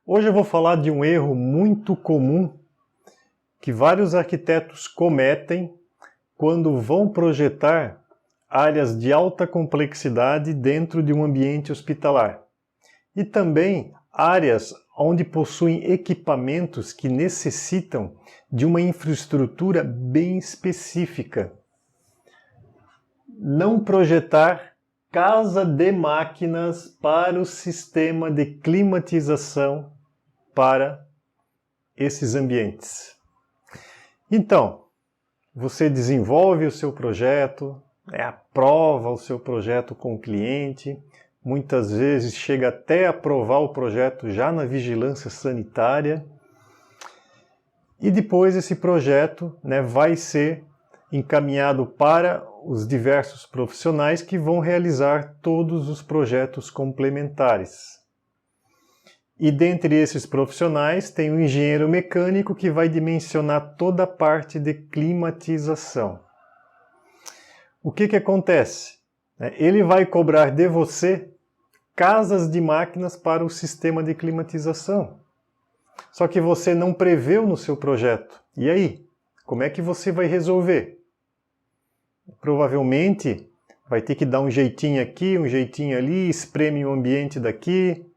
Hoje eu vou falar de um erro muito comum que vários arquitetos cometem quando vão projetar áreas de alta complexidade dentro de um ambiente hospitalar. E também áreas onde possuem equipamentos que necessitam de uma infraestrutura bem específica. Não projetar casa de máquinas para o sistema de climatização para esses ambientes. Então, você desenvolve o seu projeto, aprova o seu projeto com o cliente, muitas vezes chega até a aprovar o projeto já na vigilância sanitária, e depois esse projeto vai ser encaminhado para os diversos profissionais que vão realizar todos os projetos complementares. E dentre esses profissionais tem o engenheiro mecânico que vai dimensionar toda a parte de climatização. O que acontece? Ele vai cobrar de você casas de máquinas para o sistema de climatização. Só que você não preveu no seu projeto. E aí? Como é que você vai resolver? Provavelmente vai ter que dar um jeitinho aqui, um jeitinho ali, espreme o ambiente daqui.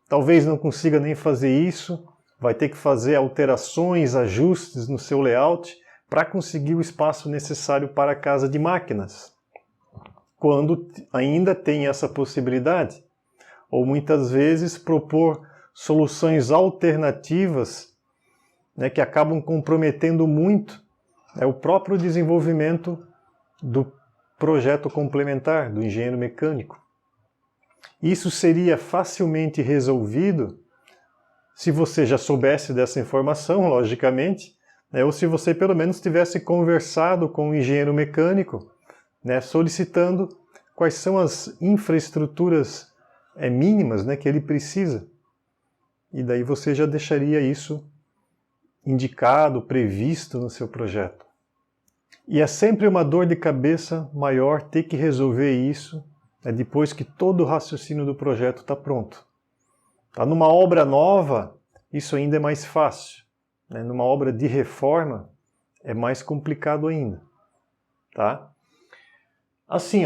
Talvez não consiga nem fazer isso. Vai ter que fazer alterações, ajustes no seu layout para conseguir o espaço necessário para a casa de máquinas. Quando ainda tem essa possibilidade. Ou muitas vezes propor soluções alternativas que acabam comprometendo muito o próprio desenvolvimento do projeto complementar, do engenheiro mecânico. Isso seria facilmente resolvido se você já soubesse dessa informação, logicamente, ou se você pelo menos tivesse conversado com o engenheiro mecânico, solicitando quais são as infraestruturas mínimas que ele precisa. E daí você já deixaria isso indicado, previsto no seu projeto. E é sempre uma dor de cabeça maior ter que resolver isso depois que todo o raciocínio do projeto está pronto. Numa obra nova, isso ainda é mais fácil. Numa obra de reforma, é mais complicado ainda. Tá? Assim,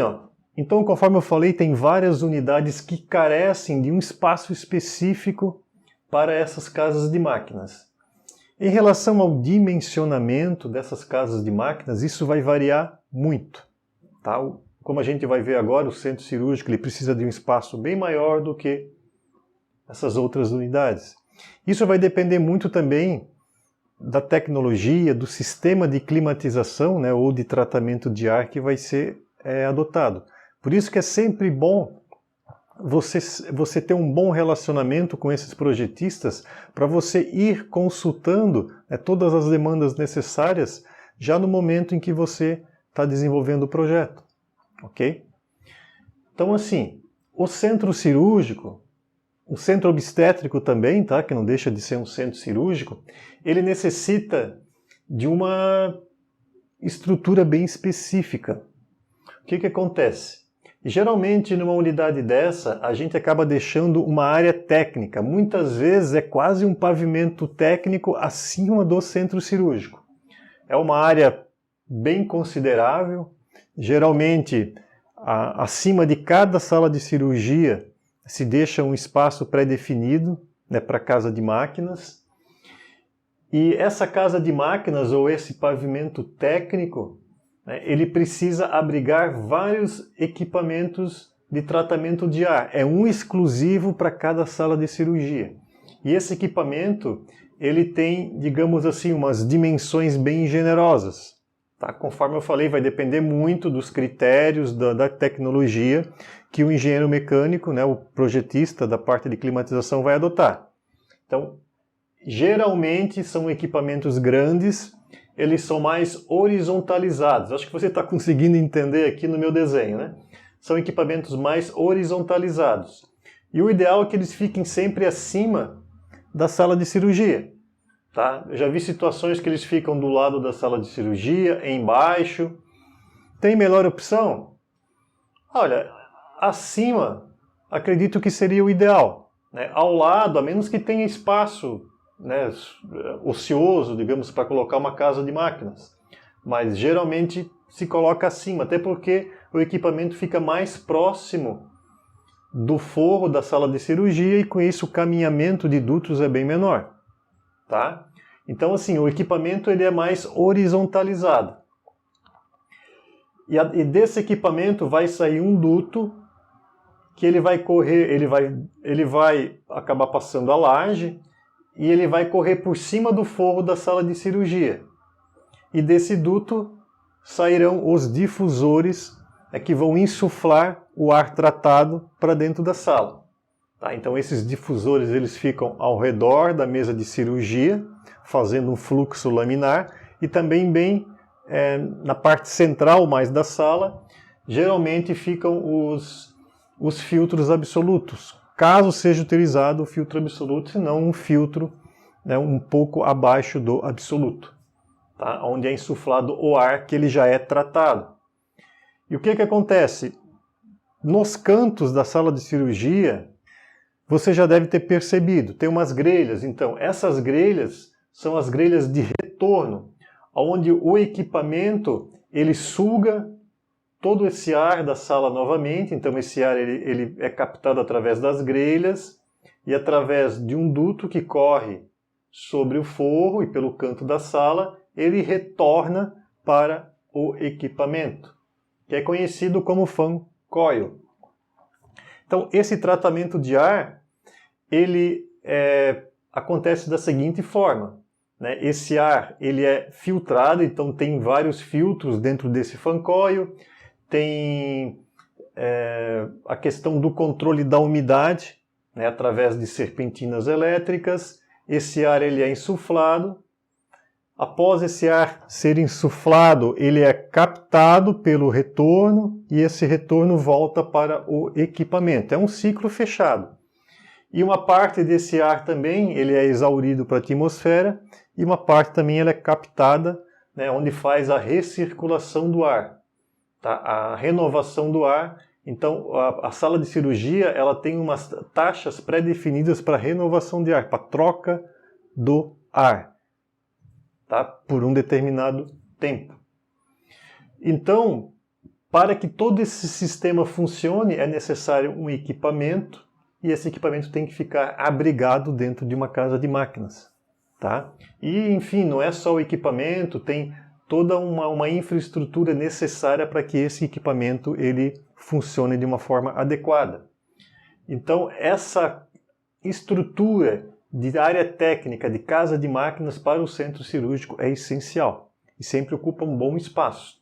então, conforme eu falei, tem várias unidades que carecem de um espaço específico para essas casas de máquinas. Em relação ao dimensionamento dessas casas de máquinas, isso vai variar muito. Tá? Como a gente vai ver agora, o centro cirúrgico ele precisa de um espaço bem maior do que essas outras unidades. Isso vai depender muito também da tecnologia, do sistema de climatização ou de tratamento de ar que vai ser adotado. Por isso que é sempre bom você ter um bom relacionamento com esses projetistas para você ir consultando todas as demandas necessárias já no momento em que você está desenvolvendo o projeto. Ok? Então assim, o centro cirúrgico, o centro obstétrico também, tá? Que não deixa de ser um centro cirúrgico, ele necessita de uma estrutura bem específica. O que acontece? Geralmente, numa unidade dessa, a gente acaba deixando uma área técnica. Muitas vezes é quase um pavimento técnico acima do centro cirúrgico. É uma área bem considerável. Geralmente, acima de cada sala de cirurgia, se deixa um espaço pré-definido para a casa de máquinas. E essa casa de máquinas, ou esse pavimento técnico, ele precisa abrigar vários equipamentos de tratamento de ar. É um exclusivo para cada sala de cirurgia. E esse equipamento, ele tem, digamos assim, umas dimensões bem generosas. Tá? Conforme eu falei, vai depender muito dos critérios da tecnologia que o engenheiro mecânico, o projetista da parte de climatização vai adotar. Então, geralmente são equipamentos grandes, eles são mais horizontalizados. Acho que você está conseguindo entender aqui no meu desenho, São equipamentos mais horizontalizados. E o ideal é que eles fiquem sempre acima da sala de cirurgia. Tá? Eu já vi situações que eles ficam do lado da sala de cirurgia, embaixo. Tem melhor opção? Olha, acima, acredito que seria o ideal. né? Ao lado, a menos que tenha espaço, né, ocioso, digamos, para colocar uma casa de máquinas. Mas geralmente se coloca acima, até porque o equipamento fica mais próximo do forro da sala de cirurgia e com isso o caminhamento de dutos é bem menor, tá? Então assim, o equipamento ele é mais horizontalizado. E desse equipamento vai sair um duto que ele vai correr, ele vai acabar passando a laje e ele vai correr por cima do forro da sala de cirurgia. E desse duto sairão os difusores que vão insuflar o ar tratado para dentro da sala. Tá? Então esses difusores eles ficam ao redor da mesa de cirurgia, fazendo um fluxo laminar, e também bem na parte central mais da sala, geralmente ficam os filtros absolutos, caso seja utilizado o filtro absoluto, se não um filtro, né, um pouco abaixo do absoluto, tá? Onde é insuflado o ar que ele já é tratado. E o que acontece? Nos cantos da sala de cirurgia, você já deve ter percebido, tem umas grelhas. Então, essas grelhas são as grelhas de retorno, onde o equipamento ele suga todo esse ar da sala novamente. Então, esse ar ele é captado através das grelhas e através de um duto que corre sobre o forro e pelo canto da sala, ele retorna para o equipamento, que é conhecido como fan coil. Então, esse tratamento de ar, ele acontece da seguinte forma, né? Esse ar ele é filtrado, então tem vários filtros dentro desse fan coil, tem a questão do controle da umidade, né, através de serpentinas elétricas. Esse ar ele é insuflado. Após esse ar ser insuflado, ele é captado pelo retorno e esse retorno volta para o equipamento. É um ciclo fechado. E uma parte desse ar também ele é exaurido para a atmosfera e uma parte também ele é captada, né, onde faz a recirculação do ar, tá? A renovação do ar. Então a sala de cirurgia ela tem umas taxas pré-definidas para renovação de ar, para troca do ar, tá? Por um determinado tempo. Então, para que todo esse sistema funcione, é necessário um equipamento, e esse equipamento tem que ficar abrigado dentro de uma casa de máquinas, tá? E, enfim, não é só o equipamento, tem toda uma infraestrutura necessária para que esse equipamento ele funcione de uma forma adequada. Então, essa estrutura de área técnica de casa de máquinas para o centro cirúrgico é essencial e sempre ocupa um bom espaço.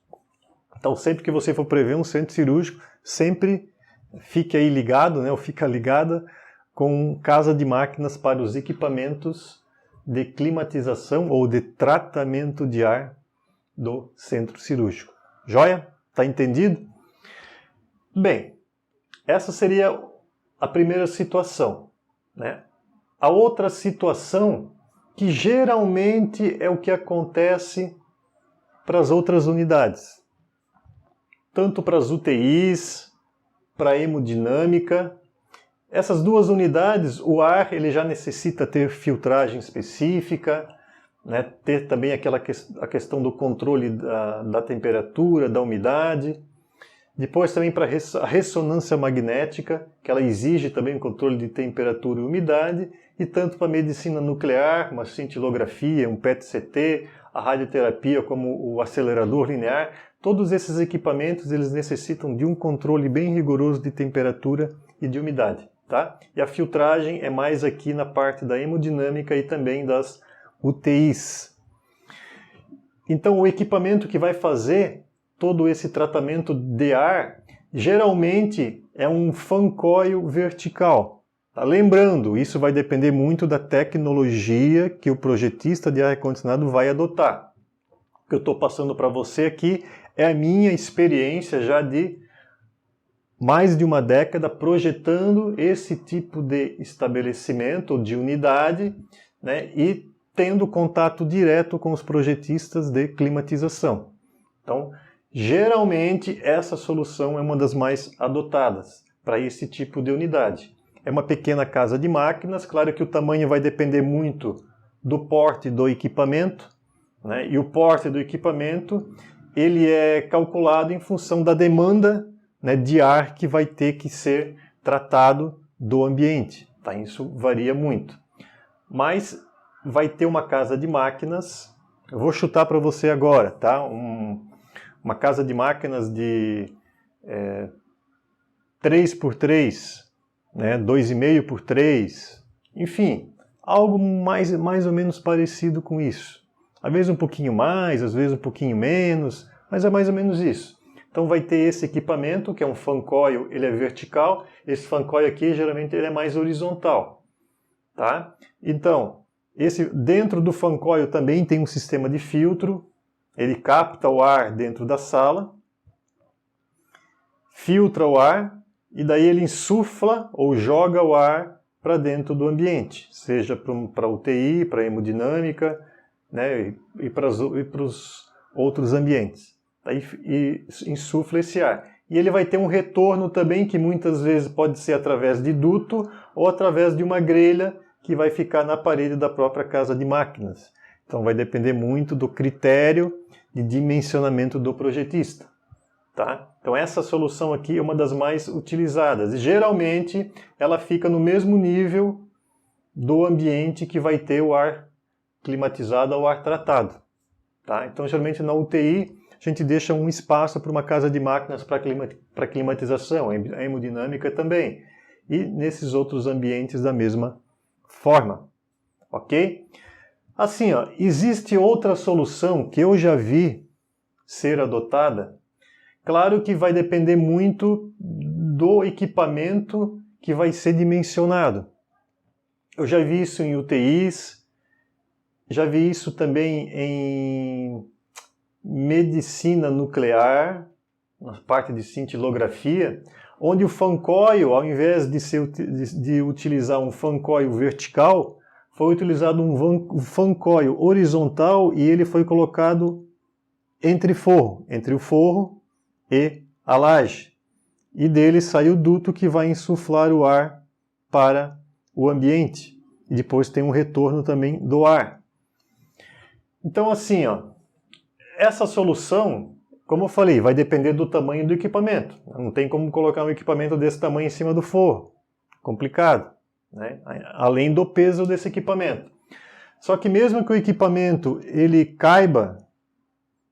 Então, sempre que você for prever um centro cirúrgico, sempre fique aí ligado, né, ou fica ligada com casa de máquinas para os equipamentos de climatização ou de tratamento de ar do centro cirúrgico. Joia? Tá entendido? Bem, essa seria a primeira situação, né? A outra situação, que geralmente é o que acontece para as outras unidades, tanto para as UTIs, para a hemodinâmica. Essas duas unidades, o ar ele já necessita ter filtragem específica, né, ter também a questão do controle da temperatura, da umidade. Depois também para a ressonância magnética, que ela exige também o controle de temperatura e umidade. E tanto para a medicina nuclear, uma cintilografia, um PET-CT, a radioterapia como o acelerador linear, todos esses equipamentos eles necessitam de um controle bem rigoroso de temperatura e de umidade, tá? E a filtragem é mais aqui na parte da hemodinâmica e também das UTIs. Então o equipamento que vai fazer todo esse tratamento de ar geralmente é um fan coil vertical. Tá? Lembrando, isso vai depender muito da tecnologia que o projetista de ar-condicionado vai adotar. O que eu estou passando para você aqui é a minha experiência já de mais de uma década projetando esse tipo de estabelecimento, de unidade, né, e tendo contato direto com os projetistas de climatização. Então, geralmente essa solução é uma das mais adotadas para esse tipo de unidade. é uma pequena casa de máquinas. Claro que o tamanho vai depender muito do porte do equipamento, né? E o porte do equipamento ele é calculado em função da demanda, né, de ar que vai ter que ser tratado do ambiente. Tá? Isso varia muito. Mas vai ter uma casa de máquinas, eu vou chutar para você agora, tá? Uma casa de máquinas de 3x3, né? 2,5 por 3, enfim, algo mais ou menos parecido com isso. Às vezes um pouquinho mais, às vezes um pouquinho menos, mas é mais ou menos isso. Então vai ter esse equipamento, que é um fan coil, ele é vertical, esse fan coil aqui geralmente ele é mais horizontal. Tá? Então, dentro do fan coil também tem um sistema de filtro, ele capta o ar dentro da sala, filtra o ar, e daí ele insufla ou joga o ar para dentro do ambiente, seja para UTI, para hemodinâmica, né, e para os outros ambientes. E insufla esse ar. E ele vai ter um retorno também, que muitas vezes pode ser através de duto ou através de uma grelha que vai ficar na parede da própria casa de máquinas. Então vai depender muito do critério de dimensionamento do projetista. Tá? Então essa solução aqui é uma das mais utilizadas. E geralmente ela fica no mesmo nível do ambiente que vai ter o ar climatizado ao ar tratado. Tá? Então geralmente na UTI a gente deixa um espaço para uma casa de máquinas para climatização, a hemodinâmica também. E nesses outros ambientes da mesma forma. Ok? Assim, ó, existe outra solução que eu já vi ser adotada. Claro que vai depender muito do equipamento que vai ser dimensionado. Eu já vi isso em UTIs, já vi isso também em medicina nuclear, na parte de cintilografia, onde o fan coil, ao invés de utilizar um fan coil vertical, foi utilizado um fan coil horizontal e ele foi colocado entre o forro e a laje. E dele sai o duto que vai insuflar o ar para o ambiente. E depois tem um retorno também do ar. Então assim, ó, essa solução, como eu falei, vai depender do tamanho do equipamento. Não tem como colocar um equipamento desse tamanho em cima do forro. Complicado, né? Além do peso desse equipamento. Só que mesmo que o equipamento ele caiba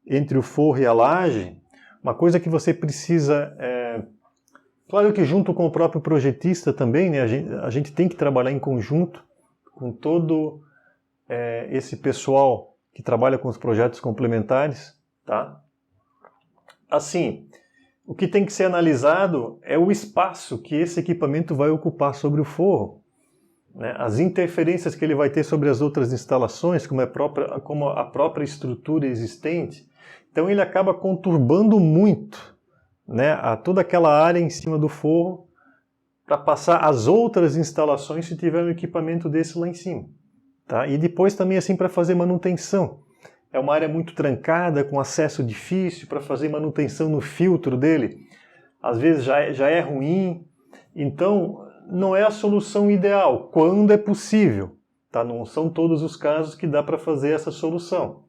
entre o forro e a laje, uma coisa que você precisa... Claro que junto com o próprio projetista também, né, a gente tem que trabalhar em conjunto com todo esse pessoal que trabalha com os projetos complementares, tá? Assim, o que tem que ser analisado é o espaço que esse equipamento vai ocupar sobre o forro, né? As interferências que ele vai ter sobre as outras instalações, como a própria estrutura existente. Então ele acaba conturbando muito, né, toda aquela área em cima do forro para passar as outras instalações se tiver um equipamento desse lá em cima. Tá? E depois também assim para fazer manutenção. É uma área muito trancada, com acesso difícil, para fazer manutenção no filtro dele. Às vezes já é ruim. Então não é a solução ideal, quando é possível. Tá? Não são todos os casos que dá para fazer essa solução.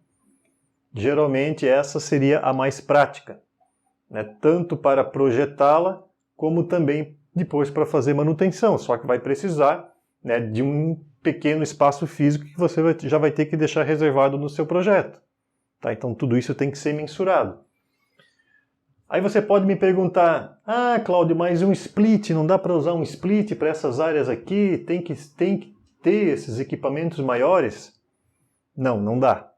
Geralmente essa seria a mais prática, né? Tanto para projetá-la, como também depois para fazer manutenção. Só que vai precisar, né, de um pequeno espaço físico que você já vai ter que deixar reservado no seu projeto. Tá? Então tudo isso tem que ser mensurado. Aí você pode me perguntar, Cláudio, mas um split, não dá para usar um split para essas áreas aqui? Tem que ter esses equipamentos maiores? Não dá.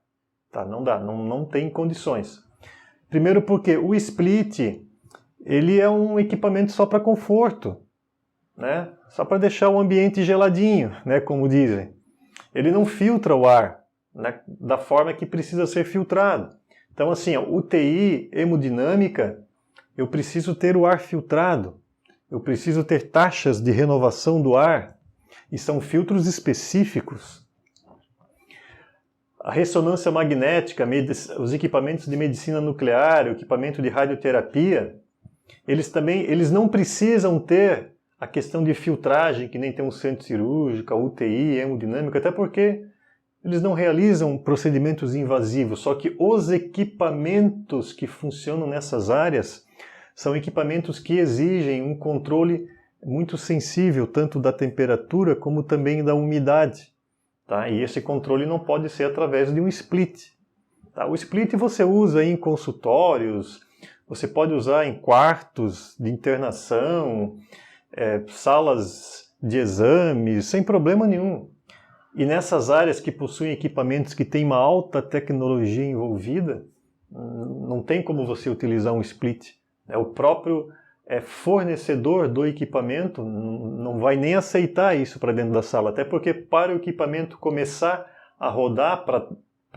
Tá? Não dá, não tem condições. Primeiro porque o split, ele é um equipamento só para conforto, né? Só para deixar o ambiente geladinho, né, como dizem. Ele não filtra o ar, né, da forma que precisa ser filtrado. Então assim, UTI, hemodinâmica, eu preciso ter o ar filtrado, eu preciso ter taxas de renovação do ar, e são filtros específicos. A ressonância magnética, os equipamentos de medicina nuclear, o equipamento de radioterapia, eles não precisam ter a questão de filtragem, que nem tem um centro cirúrgico, a UTI, hemodinâmica, até porque eles não realizam procedimentos invasivos, só que os equipamentos que funcionam nessas áreas são equipamentos que exigem um controle muito sensível, tanto da temperatura como também da umidade. Tá? E esse controle não pode ser através de um split. Tá? O split você usa em consultórios, você pode usar em quartos de internação, salas de exames, sem problema nenhum. E nessas áreas que possuem equipamentos que têm uma alta tecnologia envolvida, não tem como você utilizar um split. O próprio fornecedor do equipamento não vai nem aceitar isso para dentro da sala, até porque para o equipamento começar a rodar,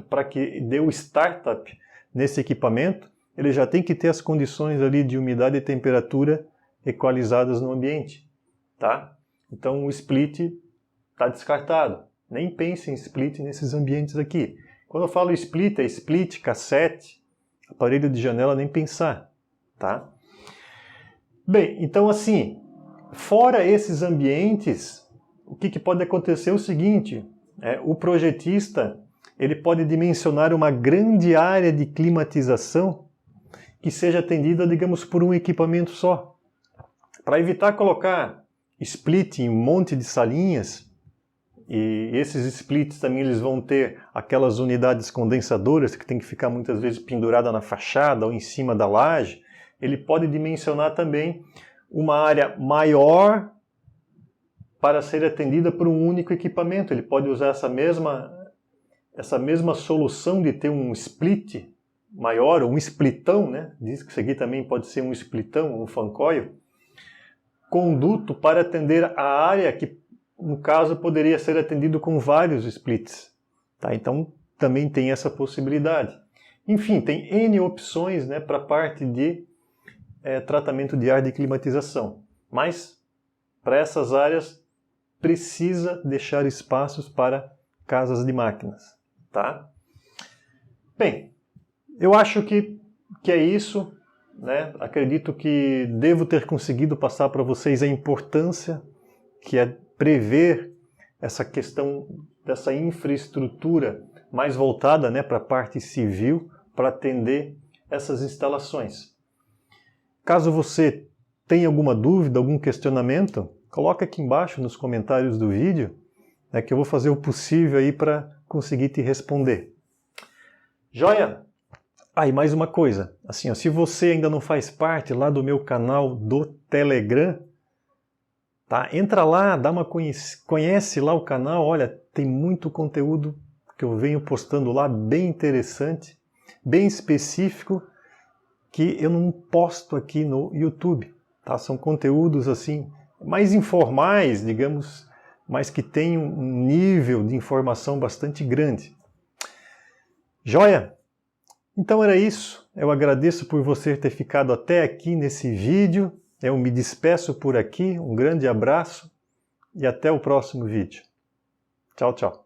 para que dê o startup nesse equipamento, ele já tem que ter as condições ali de umidade e temperatura equalizadas no ambiente. Tá? Então o split está descartado. Nem pense em split nesses ambientes aqui. Quando eu falo split, é split, cassete, aparelho de janela, nem pensar. Tá? Bem, então assim, fora esses ambientes, o que pode acontecer é o seguinte, o projetista ele pode dimensionar uma grande área de climatização que seja atendida, digamos, por um equipamento só. Para evitar colocar split em um monte de salinhas, e esses splits também eles vão ter aquelas unidades condensadoras que tem que ficar muitas vezes pendurada na fachada ou em cima da laje, ele pode dimensionar também uma área maior para ser atendida por um único equipamento. Ele pode usar essa mesma solução de ter um split maior, ou um splitão, né? Diz que isso aqui também pode ser um splitão, um fan coil, conduto para atender a área que, no caso, poderia ser atendido com vários splits. Tá? Então, também tem essa possibilidade. Enfim, tem N opções, né, para a parte de tratamento de ar de climatização. Mas, para essas áreas, precisa deixar espaços para casas de máquinas. Tá? Bem, eu acho que é isso. Né? Acredito que devo ter conseguido passar para vocês a importância que é prever essa questão dessa infraestrutura mais voltada, né, para a parte civil, para atender essas instalações. Caso você tenha alguma dúvida, algum questionamento, coloca aqui embaixo nos comentários do vídeo, né, que eu vou fazer o possível aí para conseguir te responder. Joia? E mais uma coisa, assim, se você ainda não faz parte lá do meu canal do Telegram, tá? Entra lá, conhece lá o canal, olha, tem muito conteúdo que eu venho postando lá, bem interessante, bem específico, que eu não posto aqui no YouTube, tá? São conteúdos assim, mais informais, digamos, mas que tem um nível de informação bastante grande. Joia? Então era isso, eu agradeço por você ter ficado até aqui nesse vídeo, eu me despeço por aqui, um grande abraço e até o próximo vídeo. Tchau, tchau.